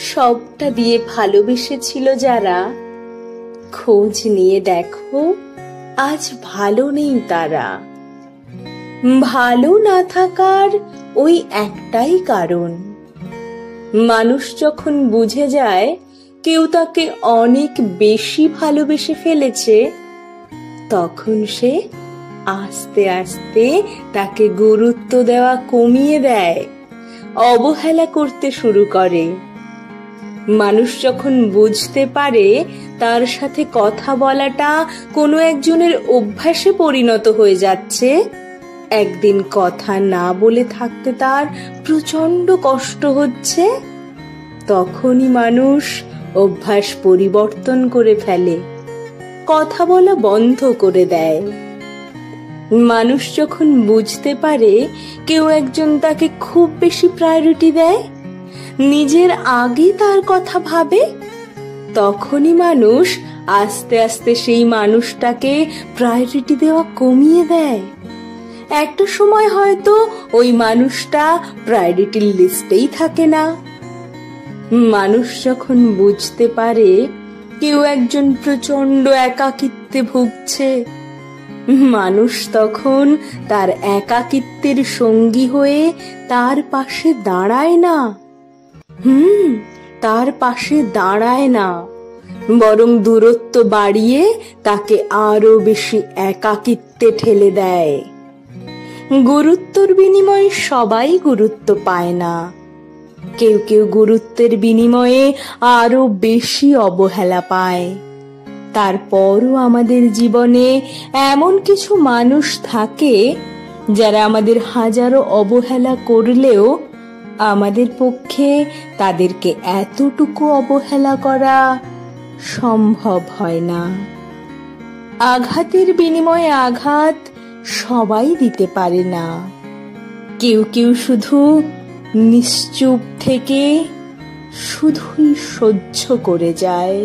সবটা দিয়ে ভালোবেসেছিল যারা, খোঁজ নিয়ে দেখো আজ ভালো নেই তারা। ভালো না থাকার ওই একটাই কারণ, মানুষ যখন বুঝে যায় কেউ তাকে অনেক বেশি ভালোবেসে ফেলেছে, তখন সে আস্তে আস্তে তাকে গুরুত্ব দেওয়া কমিয়ে দেয়, অবহেলা করতে শুরু করে। মানুষ যখন বুঝতে পারে তার সাথে কথা বলাটা কোনো একজনের অভ্যাসে পরিণত হয়ে যাচ্ছে, একদিন কথা না বলে থাকতে তার প্রচন্ড কষ্ট হচ্ছে, তখনই মানুষ অভ্যাস পরিবর্তন করে ফেলে, কথা বলা বন্ধ করে দেয়। মানুষ যখন বুঝতে পারে কেউ একজন তাকে খুব বেশি প্রায়োরিটি দেয়, নিজের আগে তার কথা ভাবে, তখনই মানুষ আস্তে আস্তে সেই মানুষটাকে প্রায়োরিটি দেওয়া কমিয়ে দেয়। একটা সময় হয়তো ওই মানুষটা প্রায়োরিটির লিস্টেই থাকে না। মানুষ যখন বুঝতে পারে কেউ একজন প্রচন্ড একাকিত্বে ভুগছে, মানুষ তখন তার একাকিত্বের সঙ্গী হয়ে তার পাশে দাঁড়ায় না, তার পাশে দাঁড়ায় না, বরং দূরত্ব বাড়িয়ে তাকে আরো বেশি একাকিত্বে ঠেলে দেয়। গুরুত্বর বিনিময়ে সবাই গুরুত্ব পায় না, কেউ কেউ গুরুত্বের বিনিময়ে আরো বেশি অবহেলা পায়। তারপরও আমাদের জীবনে এমন কিছু মানুষ থাকে যারা আমাদের হাজারো অবহেলা করলেও আমাদের পক্ষে তাদেরকে এতটুকু অবহেলা করা সম্ভব হয় না। আঘাতের বিনিময়ে আঘাত সবাই দিতে পারে না, কেউ কেউ শুধু নিশ্চুপ থেকে শুধুই সহ্য করে যায়।